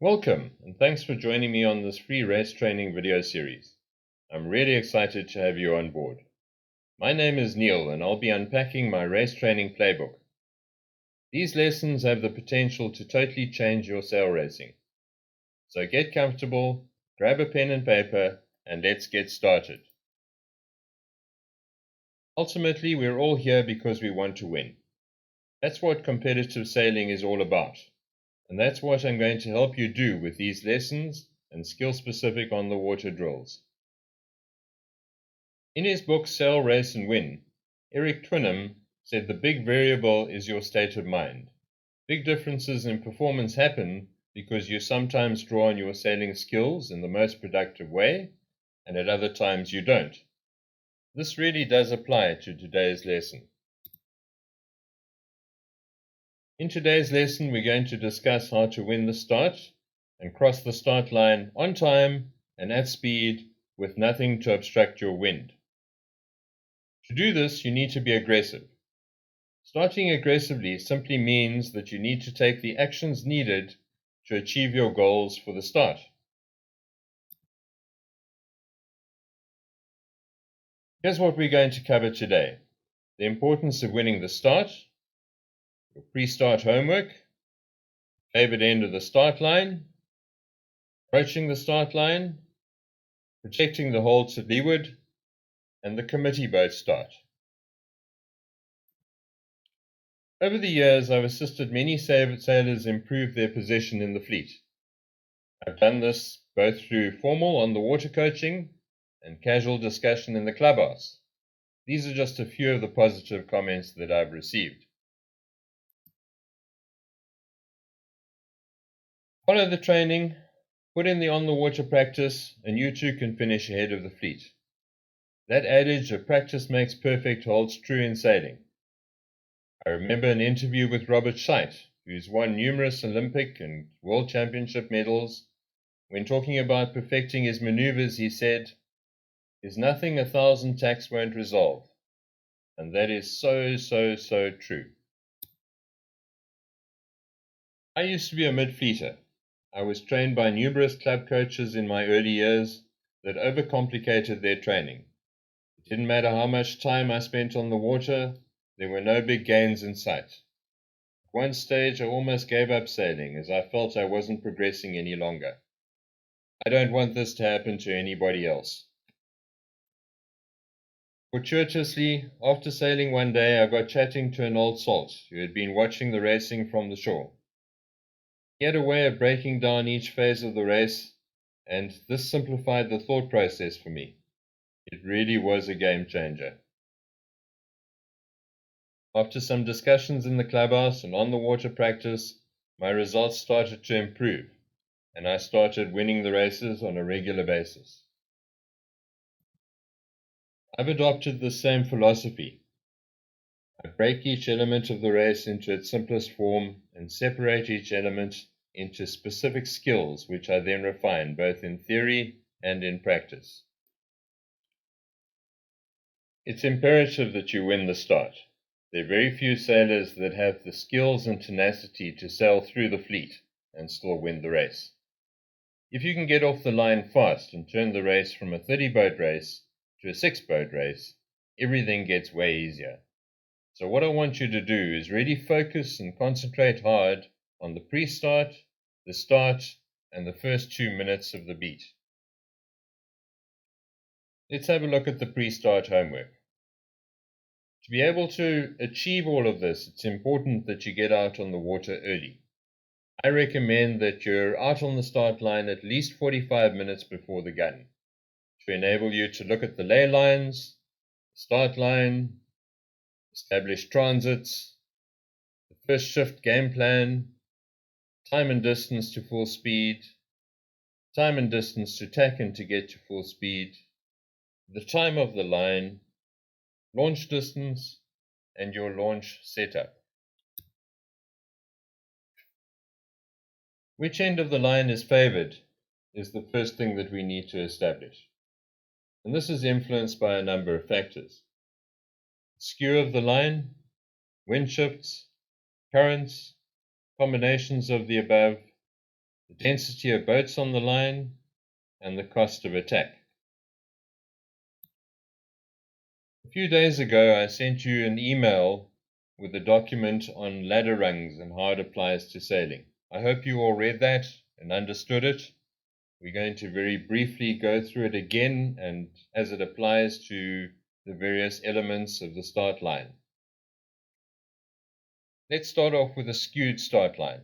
Welcome, and thanks for joining me on this free race training video series. I'm really excited to have you on board. My name is Neil, and I'll be unpacking my race training playbook. These lessons have the potential to totally change your sail racing. So get comfortable, grab a pen and paper, and let's get started. Ultimately, we're all here because we want to win. That's what competitive sailing is all about. And that's what I'm going to help you do with these lessons and skill-specific on-the-water drills. In his book Sail, Race and Win, Eric Twinham said the big variable is your state of mind. Big differences in performance happen because you sometimes draw on your sailing skills in the most productive way, and at other times you don't. This really does apply to today's lesson. In today's lesson, we're going to discuss how to win the start and cross the start line on time and at speed with nothing to obstruct your wind. To do this, you need to be aggressive. Starting aggressively simply means that you need to take the actions needed to achieve your goals for the start. Here's what we're going to cover today: the importance of winning the start, your pre-start homework, favored end of the start line, approaching the start line, protecting the holds at leeward, and the committee boat start. Over the years, I've assisted many sailors improve their position in the fleet. I've done this both through formal on-the-water coaching and casual discussion in the clubhouse. These are just a few of the positive comments that I've received. Follow the training, put in the on-the-water practice, and you too can finish ahead of the fleet. That adage of practice makes perfect holds true in sailing. I remember an interview with Robert Scheidt, who's won numerous Olympic and World Championship medals. When talking about perfecting his maneuvers, he said, "There's nothing 1,000 tacks won't resolve." And that is so true. I used to be a mid-fleeter. I was trained by numerous club coaches in my early years that overcomplicated their training. It didn't matter how much time I spent on the water, there were no big gains in sight. At one stage I almost gave up sailing as I felt I wasn't progressing any longer. I don't want this to happen to anybody else. Fortuitously, after sailing one day, I got chatting to an old salt who had been watching the racing from the shore. He had a way of breaking down each phase of the race, and this simplified the thought process for me. It really was a game changer. After some discussions in the clubhouse and on the water practice, my results started to improve, and I started winning the races on a regular basis. I've adopted the same philosophy. I break each element of the race into its simplest form and separate each element into specific skills, which I then refine both in theory and in practice. It's imperative that you win the start. There are very few sailors that have the skills and tenacity to sail through the fleet and still win the race. If you can get off the line fast and turn the race from a 30-boat race to a 6-boat race, everything gets way easier. So what I want you to do is really focus and concentrate hard on the pre-start, the start, and the first 2 minutes of the beat. Let's have a look at the pre-start homework. To be able to achieve all of this, it's important that you get out on the water early. I recommend that you're out on the start line at least 45 minutes before the gun to enable you to look at the ley lines, the start line, establish transits, the first shift game plan, time and distance to full speed, time and distance to tack and to get to full speed, the time of the line, launch distance, and your launch setup. Which end of the line is favored is the first thing that we need to establish. And this is influenced by a number of factors: skew of the line, wind shifts, currents, combinations of the above, the density of boats on the line, and the cost of attack. A few days ago, I sent you an email with a document on ladder rungs and how it applies to sailing. I hope you all read that and understood it. We're going to very briefly go through it again and as it applies to the various elements of the start line. Let's start off with a skewed start line.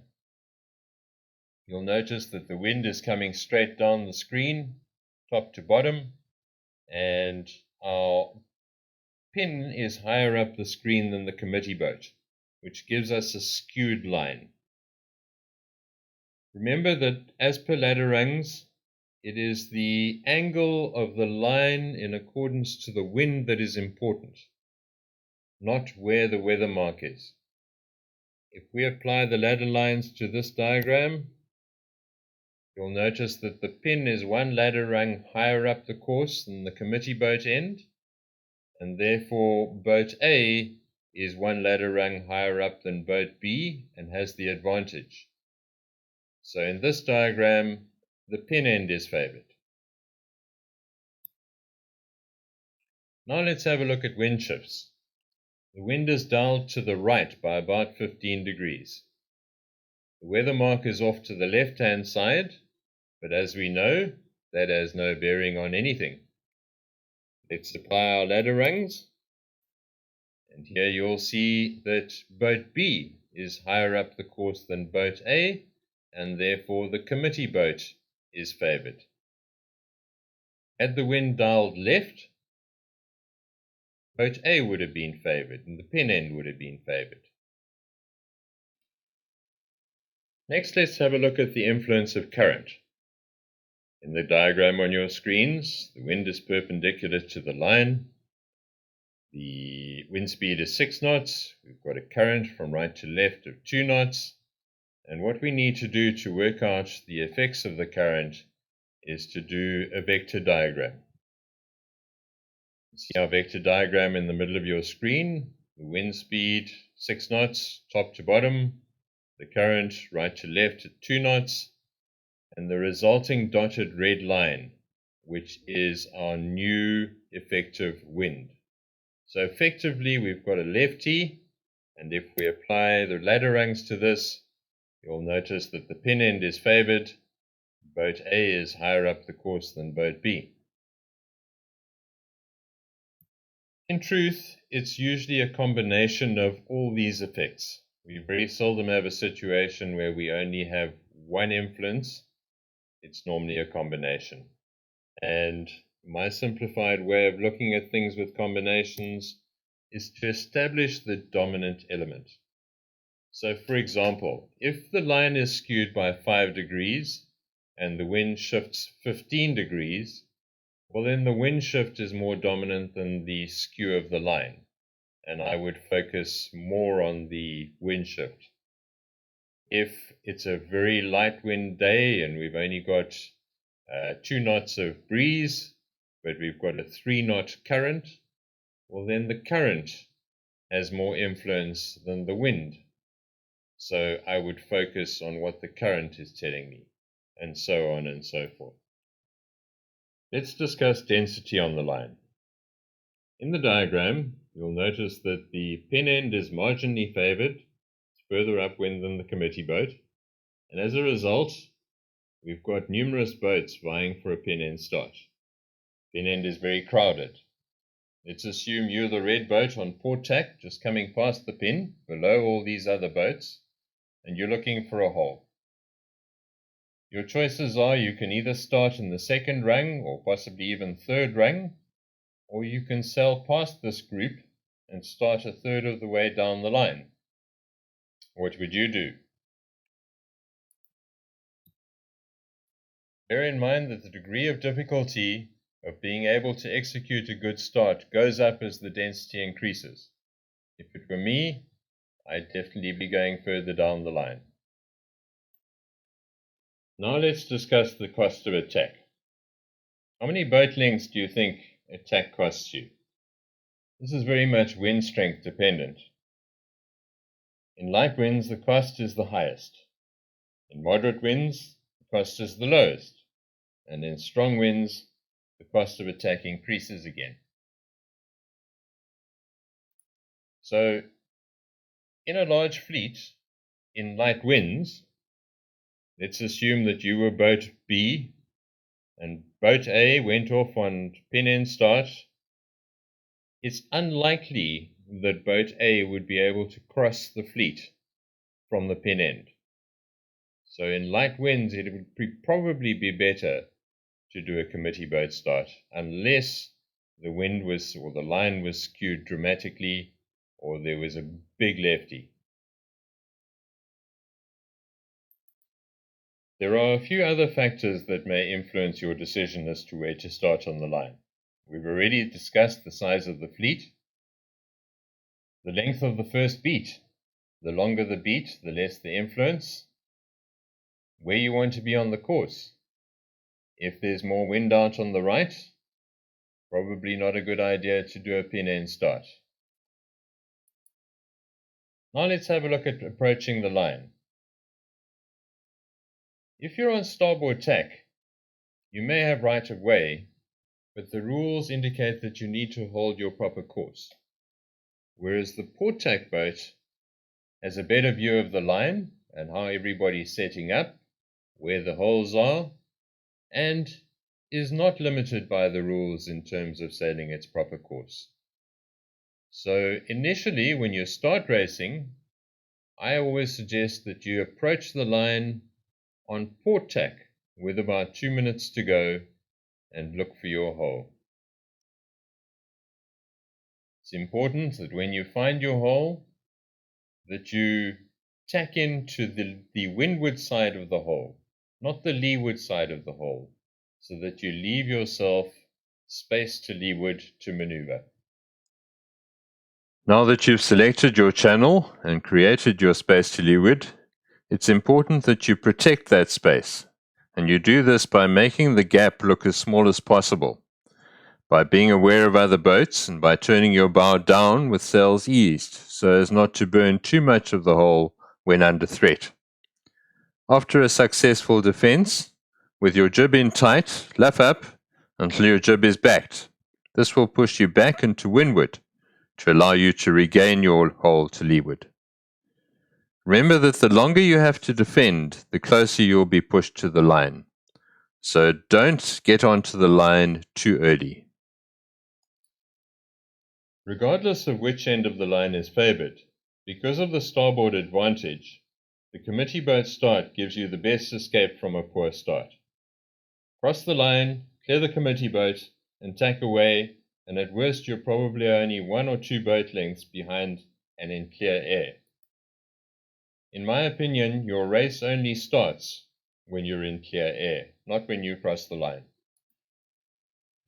You'll notice that the wind is coming straight down the screen, top to bottom, and our pin is higher up the screen than the committee boat, which gives us a skewed line. Remember that as per ladder rungs, it is the angle of the line in accordance to the wind that is important, not where the weather mark is. If we apply the ladder lines to this diagram, you'll notice that the pin is one ladder rung higher up the course than the committee boat end, and therefore boat A is one ladder rung higher up than boat B and has the advantage. So in this diagram, the pin end is favored. Now let's have a look at wind shifts. The wind is dialed to the right by about 15 degrees. The weather mark is off to the left-hand side, but as we know, that has no bearing on anything. Let's apply our ladder rungs, and here you'll see that boat B is higher up the course than boat A, and therefore the committee boat is favored. Had the wind dialed left, boat A would have been favored and the pin end would have been favored. Next, let's have a look at the influence of current. In the diagram on your screens, the wind is perpendicular to the line. The wind speed is 6 knots. We've got a current from right to left of 2 knots. And what we need to do to work out the effects of the current is to do a vector diagram. See our vector diagram in the middle of your screen. The wind speed 6 knots, top to bottom. The current right to left at 2 knots. And the resulting dotted red line, which is our new effective wind. So effectively, we've got a lefty, and if we apply the ladder rungs to this, you'll notice that the pin end is favored. Boat A is higher up the course than boat B. In truth, it's usually a combination of all these effects. We very seldom have a situation where we only have one influence. It's normally a combination. And my simplified way of looking at things with combinations is to establish the dominant element. So for example, if the line is skewed by 5 degrees and the wind shifts 15 degrees, well then the wind shift is more dominant than the skew of the line, and I would focus more on the wind shift. If it's a very light wind day and we've only got 2 knots of breeze, but we've got a 3 knot current, well then the current has more influence than the wind. So I would focus on what the current is telling me, and so on and so forth. Let's discuss density on the line. In the diagram, you'll notice that the pin end is marginally favored. It's further upwind than the committee boat. And as a result, we've got numerous boats vying for a pin end start. Pin end is very crowded. Let's assume you're the red boat on port tack, just coming past the pin, below all these other boats, and you're looking for a hole. Your choices are you can either start in the second rung or possibly even third rung, or you can sail past this group and start a third of the way down the line. What would you do? Bear in mind that the degree of difficulty of being able to execute a good start goes up as the density increases. If it were me, I'd definitely be going further down the line. Now let's discuss the cost of attack. How many boat lengths do you think attack costs you? This is very much wind strength dependent. In light winds, the cost is the highest. In moderate winds, cost is the lowest. And in strong winds, the cost of attack increases again. So, in a large fleet, in light winds, let's assume that you were boat B and boat A went off on pin end start. It's unlikely that boat A would be able to cross the fleet from the pin end. So in light winds, it would probably be better to do a committee boat start, unless the wind was, or the line was skewed dramatically, or there was a big lefty. There are a few other factors that may influence your decision as to where to start on the line. We've already discussed the size of the fleet, the length of the first beat. The longer the beat, the less the influence. Where you want to be on the course. If there's more wind out on the right, probably not a good idea to do a pin end start. Now let's have a look at approaching the line. If you're on starboard tack, you may have right of way, but the rules indicate that you need to hold your proper course. Whereas the port tack boat has a better view of the line and how everybody's setting up, where the holes are, and is not limited by the rules in terms of sailing its proper course. So initially, when you start racing, I always suggest that you approach the line on port tack with about 2 minutes to go and look for your hole. It's important that when you find your hole, that you tack into the windward side of the hole, not the leeward side of the hole, so that you leave yourself space to leeward to maneuver. Now that you've selected your channel and created your space to leeward, it's important that you protect that space, and you do this by making the gap look as small as possible, by being aware of other boats and by turning your bow down with sails eased so as not to burn too much of the hole when under threat. After a successful defense, with your jib in tight, luff up until your jib is backed. This will push you back into windward to allow you to regain your hole to leeward. Remember that the longer you have to defend, the closer you'll be pushed to the line. So don't get onto the line too early. Regardless of which end of the line is favored, because of the starboard advantage, the committee boat start gives you the best escape from a poor start. Cross the line, clear the committee boat, and tack away, and at worst you're probably only 1 or 2 boat lengths behind and in clear air. In my opinion, your race only starts when you're in clear air, not when you cross the line.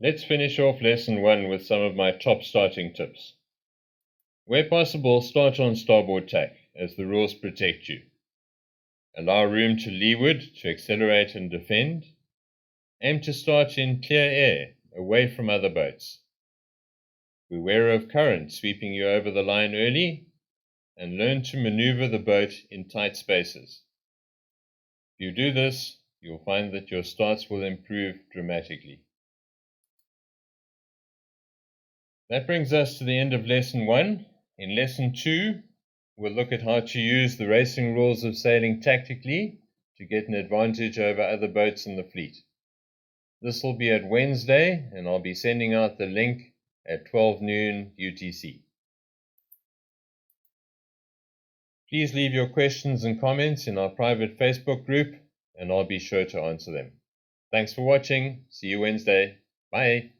Let's finish off lesson 1 with some of my top starting tips. Where possible, start on starboard tack, as the rules protect you. Allow room to leeward to accelerate and defend. Aim to start in clear air, away from other boats. Beware of current sweeping you over the line early, and learn to maneuver the boat in tight spaces. If you do this, you'll find that your starts will improve dramatically. That brings us to the end of lesson 1. In lesson 2, we'll look at how to use the racing rules of sailing tactically to get an advantage over other boats in the fleet. This will be at Wednesday, and I'll be sending out the link at 12 noon UTC. Please leave your questions and comments in our private Facebook group, and I'll be sure to answer them. Thanks for watching. See you Wednesday. Bye.